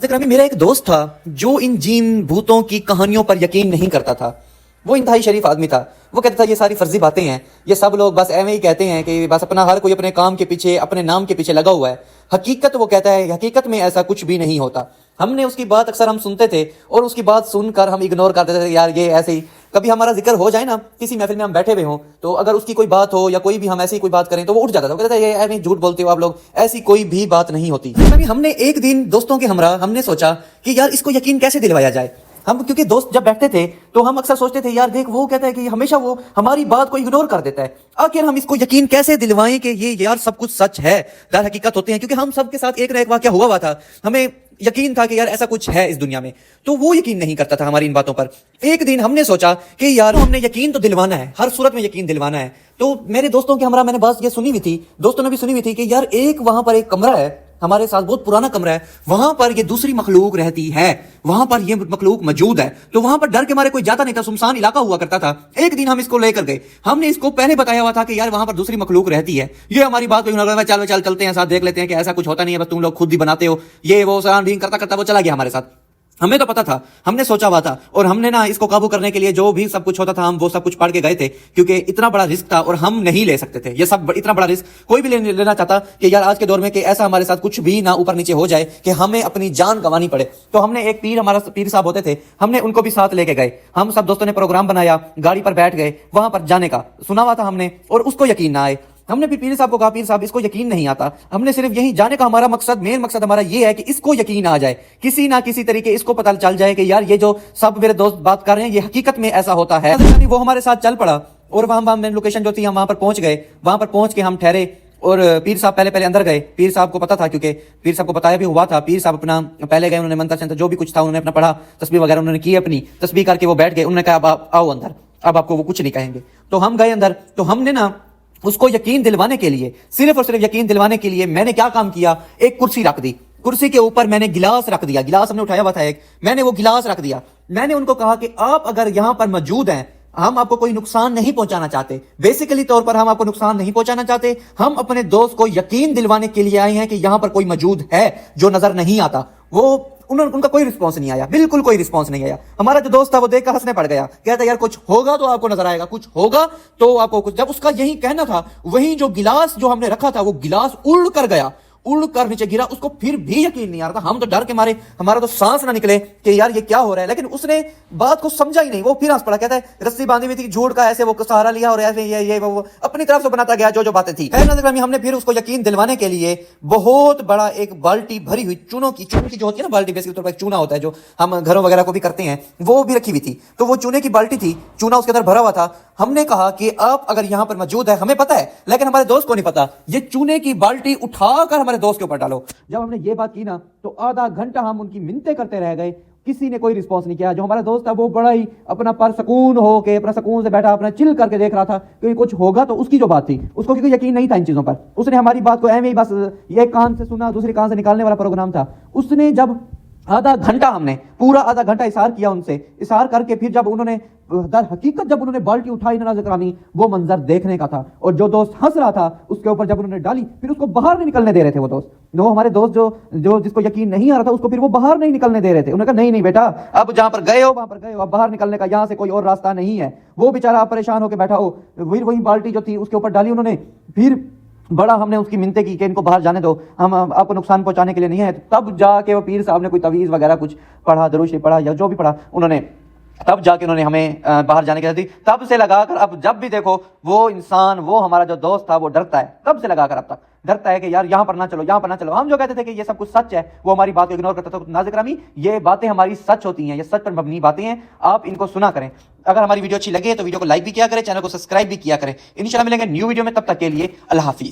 ذکر میرا ایک دوست تھا جو ان جین بھوتوں کی کہانیوں پر یقین نہیں کرتا تھا. وہ انتہائی شریف آدمی تھا. وہ کہتا تھا یہ ساری فرضی باتیں ہیں, یہ سب لوگ بس ایویں ہی کہتے ہیں کہ بس اپنا ہر کوئی اپنے کام کے پیچھے اپنے نام کے پیچھے لگا ہوا ہے. حقیقت وہ کہتا ہے حقیقت میں ایسا کچھ بھی نہیں ہوتا. ہم نے اس کی بات اکثر ہم سنتے تھے اور اس کی بات سن کر ہم اگنور کر دیتے تھے, یار یہ ایسے ہی. کبھی ہمارا ذکر ہو جائے نا کسی محفل میں ہم بیٹھے ہوئے ہوں تو اگر اس کی کوئی بات ہو یا کوئی بھی ہم ایسی کوئی بات کریں تو وہ اٹھ جاتا تھا. وہ کہتا ہے یہ ایویں جھوٹ بولتے ہو آپ لوگ, ایسی کوئی بھی بات نہیں ہوتی. ہم نے ایک دن دوستوں کے ہمراہ ہم نے سوچا کہ یار اس کو یقین کیسے دلوایا جائے. ہم کیونکہ دوست جب بیٹھتے تھے تو ہم اکثر سوچتے تھے یار دیکھ وہ کہتا ہے کہ ہمیشہ وہ ہماری بات کو اگنور کر دیتا ہے, آخر ہم اس کو یقین کیسے دلوائیں کہ یہ یار سب کچھ سچ ہے, در حقیقت ہوتے ہیں. کیونکہ ہم سب کے ساتھ ایک نہ ایک واقعہ ہوا تھا, ہمیں یقین تھا کہ یار ایسا کچھ ہے اس دنیا میں, تو وہ یقین نہیں کرتا تھا ہماری ان باتوں پر. ایک دن ہم نے سوچا کہ یار ہم نے یقین تو دلوانا ہے, ہر صورت میں یقین دلوانا ہے. تو میرے دوستوں کے ہمراہ میں نے بات یہ سنی ہوئی تھی, دوستوں نے بھی سنی ہوئی تھی کہ یار ایک وہاں پر ایک کمرہ ہے ہمارے ساتھ, بہت پرانا کمرہ ہے, وہاں پر یہ دوسری مخلوق رہتی ہے, وہاں پر یہ مخلوق موجود ہے. تو وہاں پر ڈر کے مارے کوئی جاتا نہیں تھا, سنسان علاقہ ہوا کرتا تھا. ایک دن ہم اس کو لے کر گئے, ہم نے اس کو پہلے بتایا ہوا تھا کہ یار وہاں پر دوسری مخلوق رہتی ہے. یہ ہماری بات کو چل چلتے ہیں ساتھ, دیکھ لیتے ہیں کہ ایسا کچھ ہوتا نہیں ہے, بس تم لوگ خود ہی بناتے ہو. یہ وہ سان کرتا کرتا وہ چلا گیا ہمارے ساتھ. ہمیں تو پتا تھا, ہم نے سوچا ہوا تھا, اور ہم نے نا اس کو قابو کرنے کے لیے جو بھی سب کچھ ہوتا تھا ہم وہ سب کچھ پڑھ کے گئے تھے, کیونکہ اتنا بڑا رسک تھا اور ہم نہیں لے سکتے تھے. یہ سب اتنا بڑا رسک کوئی بھی لینا چاہتا کہ یار آج کے دور میں کہ ایسا ہمارے ساتھ کچھ بھی نہ اوپر نیچے ہو جائے کہ ہمیں اپنی جان گنوانی پڑے. تو ہم نے ایک پیر, ہمارا پیر صاحب ہوتے تھے, ہم نے ان کو بھی ساتھ لے کے گئے. ہم سب دوستوں نے پروگرام بنایا, گاڑی پر بیٹھ گئے, وہاں پر جانے کا سنا ہوا تھا ہم نے, اور اس کو یقین نہ آئے. ہم نے پیر صاحب کو کہا پیر صاحب اس کو یقین نہیں آتا, ہم نے صرف یہیں جانے کا ہمارا مقصد, مین مقصد ہمارا یہ ہے کہ اس کو یقین آ جائے, کسی نہ کسی طریقے اس کو پتہ چل جائے کہ یار یہ جو سب میرے دوست بات کر رہے ہیں یہ حقیقت میں ایسا ہوتا ہے. وہ ہمارے ساتھ چل پڑا اور وہاں لوکیشن جو تھی ہم وہاں پر پہنچ گئے. وہاں پر پہنچ کے ہم ٹھہرے اور پیر صاحب پہلے اندر گئے. پیر صاحب کو پتا تھا, کیونکہ پیر صاحب کو بتایا بھی ہوا تھا. پیر صاحب اپنا پہلے گئے, انہوں نے منتر شنتر جو بھی کچھ تھا انہوں نے اپنا پڑھا, تسبیح وغیرہ انہوں نے کی, اپنی تسبیح کر کے وہ بیٹھ گئے. انہوں نے کہا اب آپ آؤ اندر, اب آپ کو وہ کچھ نہیں کہیں گے. تو ہم گئے اندر, تو ہم نے نا اس کو یقین دلوانے کے لیے, صرف اور صرف یقین دلوانے کے لیے میں نے کیا کام کیا, ایک کرسی رکھ دی, کرسی کے اوپر میں نے گلاس رکھ دیا. گلاس ہم نے اٹھایا ہوا تھا ایک, میں نے وہ گلاس رکھ دیا. میں نے ان کو کہا کہ آپ اگر یہاں پر موجود ہیں, ہم آپ کو کوئی نقصان نہیں پہنچانا چاہتے, بیسیکلی طور پر ہم آپ کو نقصان نہیں پہنچانا چاہتے, ہم اپنے دوست کو یقین دلوانے کے لیے آئے ہیں کہ یہاں پر کوئی موجود ہے جو نظر نہیں آتا. وہ ان کا کوئی رسپانس نہیں آیا, بالکل کوئی رسپانس نہیں آیا. ہمارا جو دوست تھا وہ دیکھ کر ہنسنے پڑ گیا, کہتا یار کچھ ہوگا تو آپ کو نظر آئے گا, کچھ ہوگا تو آپ کو کچھ. جب اس کا یہی کہنا تھا, وہیں جو گلاس جو ہم نے رکھا تھا وہ گلاس اڑ کر گیا, اڑ کر نیچے گرا. اس کو پھر بھی یقین نہیں آ رہا تھا, ہم تو ڈر کے مارے ہمارا تو سانس نہ نکلے کہ یار یہ کیا ہو رہا ہے. لیکن اس نے بات کو سمجھا ہی نہیں, وہ پھر ہنس پڑا, کہتا ہے رسی باندھی ہوئی تھی جھوٹ کا, ایسے وہ سہارا لیا اور ایسے یہ وہ اپنی طرف سے بناتا گیا جو باتیں تھی. ہم نے پھر اس کو یقین دلوانے کے لیے بہت بڑا ایک بالٹی بھری ہوئی چونوں کی جو ہوتی ہے نا بالٹی, بیسک طور پر ایک چونا ہوتا ہے جو ہم گھروں وغیرہ کو بھی کرتے ہیں, وہ بھی رکھی ہوئی تھی. تو وہ چونے کی بالٹی تھی, چونا اس کے اندر بھرا ہوا تھا. ہم نے کہا کہ آپ اگر یہاں پر موجود ہے, ہمیں پتا ہے لیکن ہمارے دوست کو نہیں پتا, یہ چونے کی بالٹی اٹھا کر ہمارے دوست کے اوپر ڈالو. جب ہم نے یہ بات کی نا تو آدھا گھنٹہ ہم ان کی منتیں کرتے رہ گئے, کسی نے کوئی رسپانس نہیں کیا. جو ہمارا دوست تھا وہ بڑا ہی اپنا پر سکون ہو کے, اپنا سکون سے بیٹھا, اپنا چل کر کے دیکھ رہا تھا کہ کچھ ہوگا. تو اس کی جو بات تھی اس کو کیونکہ یقین نہیں تھا ان چیزوں پر, اس نے ہماری بات کو ایویں ہی بس ایک کان سے سنا دوسری کان سے نکالنے والا پروگرام تھا. اس نے جب آدھا گھنٹہ, ہم نے پورا آدھا گھنٹہ اثار کیا ان سے, اثار کر کے پھر جب انہوں نے در حقیقت جب انہوں نے بالٹی اٹھائی نا ذکرانی, وہ منظر دیکھنے کا تھا. اور جو دوست ہنس رہا تھا اس کے اوپر جب انہوں نے ڈالی, پھر اس کو باہر نہیں نکلنے دے رہے تھے وہ دوست, وہ ہمارے دوست جو جس کو یقین نہیں آ رہا تھا اس کو پھر وہ باہر نہیں نکلنے دے رہے تھے. انہوں نے کہا نہیں بیٹا, اب جہاں پر گئے ہو وہاں پر گئے ہو, اب باہر نکلنے کا یہاں سے کوئی اور راستہ نہیں ہے. وہ بیچارہ پریشان ہو کے بیٹھا ہو, وہی بالٹی جو تھی اس کے اوپر ڈالی انہوں نے. پھر بڑا ہم نے اس کی منتیں کی کہ ان کو باہر جانے دو, ہم آپ کو نقصان پہنچانے کے لیے نہیں ہے. تب جا کے وہ پیر صاحب نے کوئی تعویذ وغیرہ کچھ پڑھا, درود شریف پڑھا یا جو بھی پڑھا انہوں نے, تب جا کے انہوں نے ہمیں باہر جانے کی دی. تب سے لگا کر اب جب بھی دیکھو وہ انسان, وہ ہمارا جو دوست تھا وہ ڈرتا ہے, تب سے لگا کر اب تک ڈرتا ہے کہ یار یہاں پر نہ چلو, یہاں پر نہ چلو. ہم جو کہتے تھے کہ یہ سب کچھ سچ ہے, وہ ہماری بات کو اگنور کرتا تھا. ناظرین گرامی, یہ باتیں ہماری سچ ہوتی ہیں, یہ سچ پر مبنی باتیں ہیں, آپ ان کو سنا کریں. اگر ہماری ویڈیو اچھی لگے تو ویڈیو کو لائک بھی کیا کریں, چینل کو سبسکرائب بھی کیا کریں. انشاءاللہ ملیں گے نیو ویڈیو میں, تب تک کے لیے اللہ حافظ.